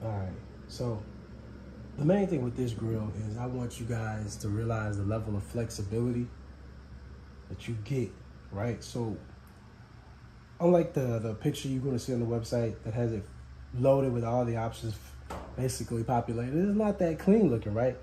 All right. So the main thing with this grill is I want you guys to realize the level of flexibility that you get, right? So unlike the picture you're going to see on the website that has it loaded with all the options basically populated, it's not that clean looking, right?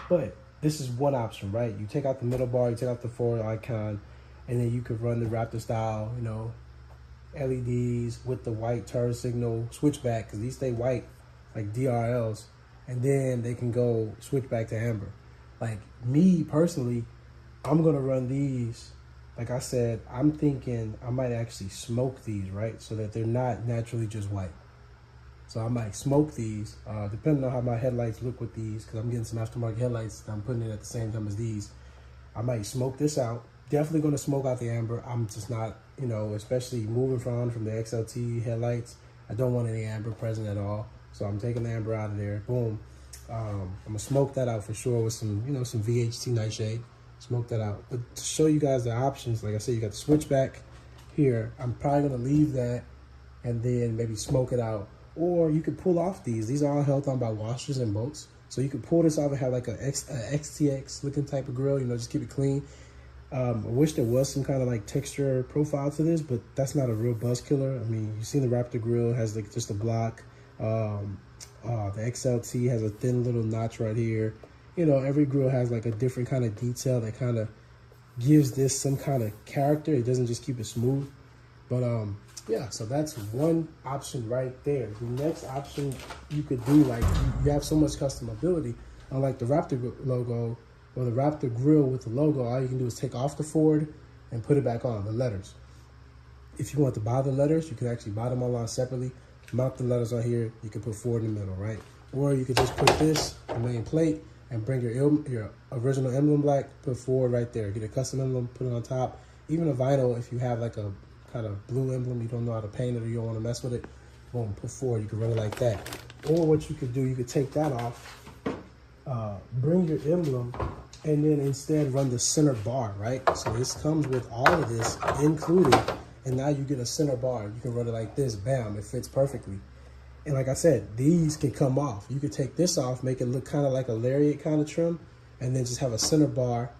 But this is one option, right? You take out the middle bar, you take out the forward icon, and then you could run the Raptor style, LEDs with the white turn signal switchback, because these stay white like DRLs, and then they can go switch back to amber. Like me personally, I'm gonna run these. Like I said, I'm thinking I might actually smoke these, right? So that they're not naturally just white. So I might smoke these, depending on how my headlights look with these, because I'm getting some aftermarket headlights that I'm putting in at the same time as these. I might smoke this out. Definitely going to smoke out the amber. I'm just not, especially moving from the XLT headlights, I don't want any amber present at all. So I'm taking the amber out of there. Boom. I'm going to smoke that out for sure with some, some VHT nightshade. Smoke that out. But to show you guys the options, like I said, you got the switchback here. I'm probably going to leave that and then maybe smoke it out. Or you could pull off these. These are all held on by washers and bolts. So you could pull this off and have like a XTX looking type of grill, just keep it clean. I wish there was some kind of like texture profile to this, but that's not a real buzz killer. I mean, you've seen the Raptor grill has like just a block. The XLT has a thin little notch right here. Every grill has like a different kind of detail that kind of gives this some kind of character. It doesn't just keep it smooth. But yeah, so that's one option right there. The next option you could do, like you have so much customability, unlike the Raptor logo or the Raptor grill with the logo, all you can do is take off the Ford and put it back on, the letters. If you want to buy the letters, you can actually buy them online separately, mount the letters on here, you can put Ford in the middle, right? Or you could just put this, the main plate, and bring your original emblem black, put Ford right there. Get a custom emblem, put it on top. Even a vinyl, if you have like a kind of blue emblem, you don't know how to paint it or you don't want to mess with it, boom, put Ford, you can run it like that. Or what you could do, you could take that off, bring your emblem, and then instead run the center bar, right? So this comes with all of this included, and now you get a center bar. You can run it like this, bam, it fits perfectly. And like I said, these can come off. You could take this off, make it look kind of like a lariat kind of trim, and then just have a center bar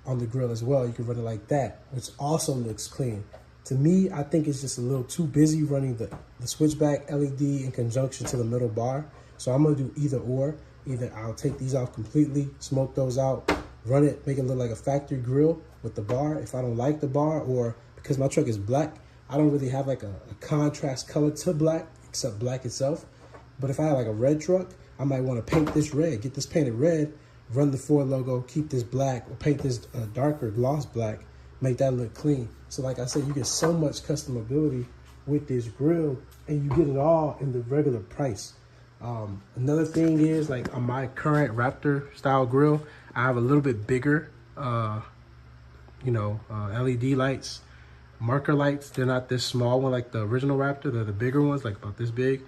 on the grill as well. You can run it like that, which also looks clean. To me, I think it's just a little too busy running the switchback LED in conjunction to the middle bar. So I'm gonna do either or. Either I'll take these off completely, smoke those out, run it, make it look like a factory grill with the bar if I don't like the bar, or because my truck is black, I don't really have like a contrast color to black, except black itself. But if I had like a red truck, I might want to paint this red, get this painted red, run the Ford logo, keep this black, or paint this darker gloss black, make that look clean. So like I said, you get so much customability with this grill, and you get it all in the regular price. Another thing is, like on my current Raptor style grill, I have a little bit bigger, LED lights, marker lights. They're not this small one like the original Raptor. They're the bigger ones, like about this big.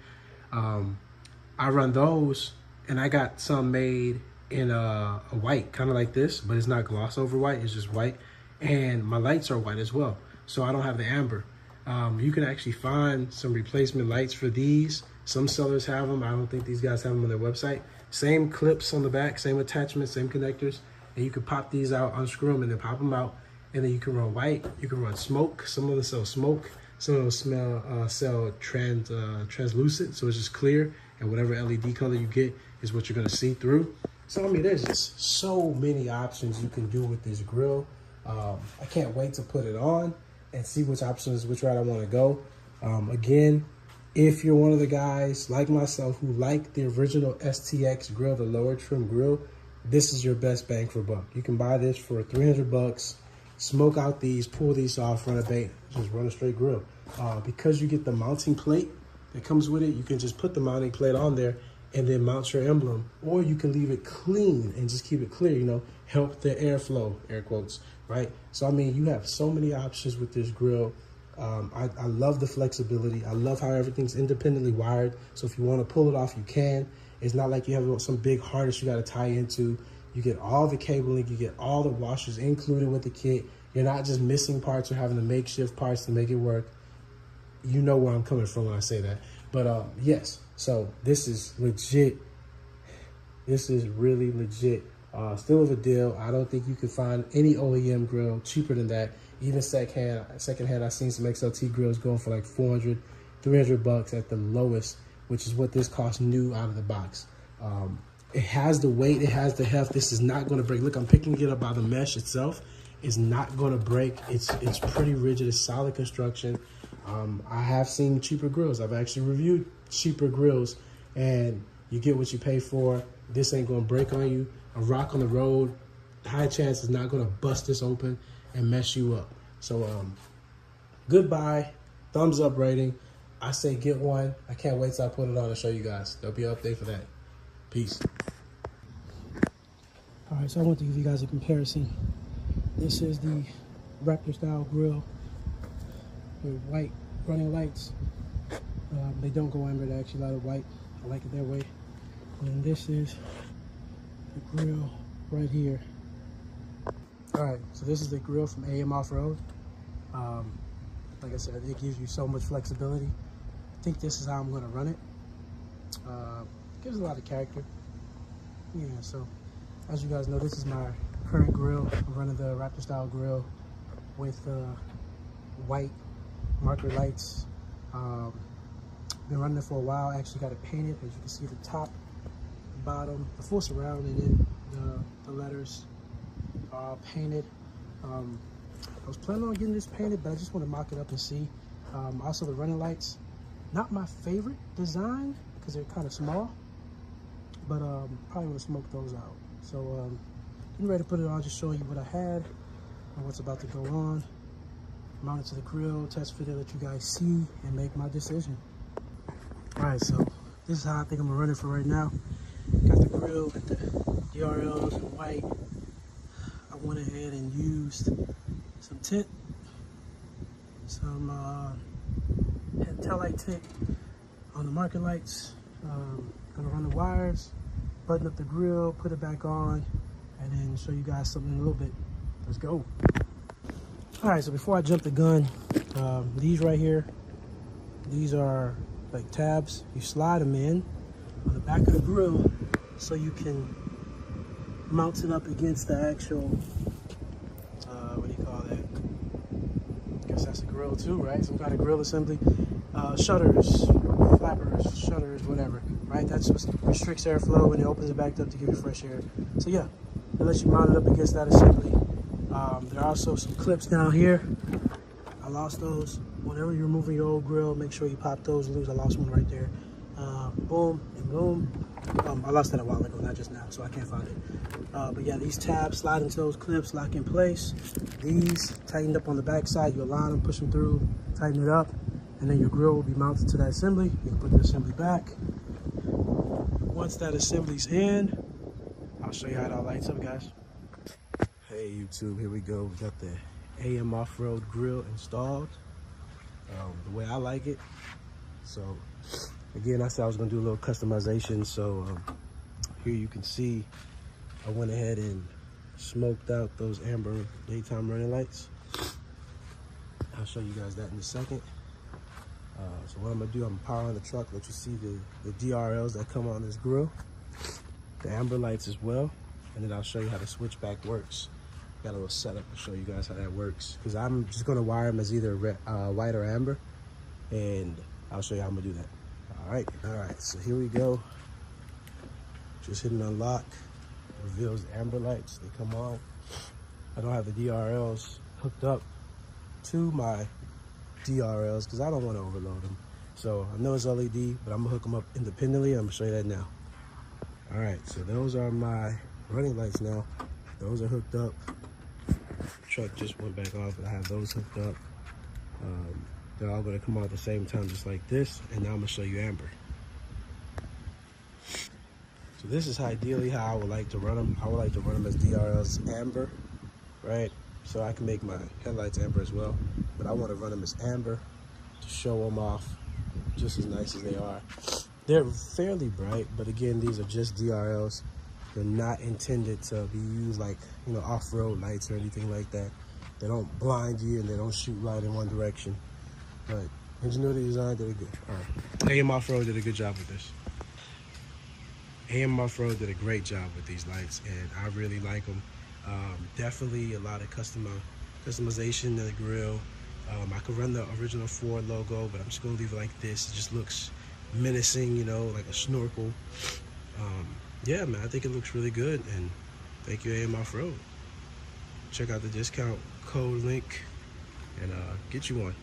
I run those, and I got some made in a white, kind of like this, but it's not gloss over white, it's just white. And my lights are white as well, so I don't have the amber. You can actually find some replacement lights for these. Some sellers have them. I don't think these guys have them on their website. Same clips on the back, same attachments, same connectors. And you can pop these out, unscrew them, and then pop them out. And then you can run white, you can run smoke. Some of them sell smoke. Some of them sell translucent, so it's just clear. And whatever LED color you get is what you're gonna see through. So, I mean, there's just so many options you can do with this grill. I can't wait to put it on and see which route I wanna go. Again, if you're one of the guys like myself who like the original STX grill, the lower trim grill, this is your best bang for buck. You can buy this for 300 bucks, smoke out these, pull these off, run a bait, just run a straight grill. Because you get the mounting plate that comes with it, you can just put the mounting plate on there and then mount your emblem, or you can leave it clean and just keep it clear, help the airflow, air quotes, right? So, I mean, you have so many options with this grill. I love the flexibility. I love how everything's independently wired. So if you want to pull it off, you can. It's not like you have some big harness you got to tie into. You get all the cabling, you get all the washers included with the kit. You're not just missing parts or having to makeshift parts to make it work. You know where I'm coming from when I say that. But yes, so this is legit. This is really legit. Still of a deal. I don't think you can find any OEM grill cheaper than that. Even secondhand, I've seen some XLT grills going for like 400, 300 bucks at the lowest, which is what this costs new out of the box. It has the weight, it has the heft. This is not going to break. Look, I'm picking it up by the mesh itself. It's not going to break. It's pretty rigid. It's solid construction. I have seen cheaper grills. I've actually reviewed cheaper grills, and you get what you pay for. This ain't going to break on you. A rock on the road, high chance is not going to bust this open and mess you up. So goodbye, thumbs up rating. I say get one. I can't wait till I put it on and show you guys. There'll be an update for that. Peace. All right, so I want to give you guys a comparison. This is the Raptor style grill with white running lights. They don't go amber, they actually light up white. I like it that way. And this is the grill right here. All right, so this is the grill from AM Off-Road. Like I said, it gives you so much flexibility. I think this is how I'm gonna run it. Gives a lot of character. Yeah, so as you guys know, this is my current grill. I'm running the Raptor style grill with white marker lights. Been running it for a while. I actually got it painted. As you can see, the top, the bottom, the full surround, and then the letters are painted. I was planning on getting this painted, but I just want to mock it up and see. Also, the running lights, not my favorite design because they're kind of small, but probably want to smoke those out. So getting ready to put it on, just showing you what I had and what's about to go on. Mount it to the grill, test fit it, let you guys see, and make my decision. All right, so this is how I think I'm gonna run it for right now. Got the grill, got the DRLs in white. I went ahead and used some tint, some taillight tint on the marker lights. Gonna run the wires, button up the grill, put it back on, and then show you guys something in a little bit. Let's go. All right, so before I jump the gun, these right here, these are like tabs. You slide them in on the back of the grill so you can mount it up against the actual, what do you call that? I guess that's a grill too, right? Some kind of grill assembly. Shutters, flappers, shutters, whatever, right? That's what restricts airflow and it opens it back up to give you fresh air. So yeah, it lets you mount it up against that assembly. There are also some clips down here. I lost those. Whenever you're removing your old grill, make sure you pop those loose. I lost one right there. Boom and boom. I lost that a while ago, not just now, so I can't find it. But yeah, these tabs slide into those clips, lock in place. These tightened up on the back side. You align them, push them through, tighten it up, and then your grill will be mounted to that assembly. You can put the assembly back. Once that assembly's in, I'll show you how it all lights up, guys. Hey YouTube, here we go. We got the AM Off-Road grill installed the way I like it. So again, I said I was gonna do a little customization. So here you can see I went ahead and smoked out those amber daytime running lights. I'll show you guys that in a second. So what I'm gonna do, I'm gonna power on the truck, let you see the DRLs that come on this grill, the amber lights as well, and then I'll show you how the switchback works. Got a little setup to show you guys how that works, because I'm just gonna wire them as either white or amber, and I'll show you how I'm gonna do that. All right, so here we go. Just hitting unlock, reveals the amber lights, they come on. I don't have the DRLs hooked up to my DRLs because I don't want to overload them. So I know it's LED, but I'm gonna hook them up independently. I'm gonna show you that now. All right, so those are my running lights now. Those are hooked up. Truck just went back off, but I have those hooked up. They're all gonna come on at the same time, just like this. And now I'm gonna show you amber. So this is ideally how I would like to run them. I would like to run them as DRLs amber, right? So I can make my headlights amber as well, but I want to run them as amber to show them off just as nice as they are. They're fairly bright, but again, these are just DRLs. They're not intended to be used like, you know, off-road lights or anything like that. They don't blind you and they don't shoot right in one direction. But Ingenuity Design did a good. All right. AM Off-Road did a good job with this. AM Off-Road did a great job with these lights, and I really like them. Definitely a lot of customization in the grill. I could run the original Ford logo, but I'm just gonna leave it like this. It just looks menacing, you know, like a snorkel. Yeah, man, I think it looks really good, and thank you, AM Off-Road. Check out the discount code link and get you one.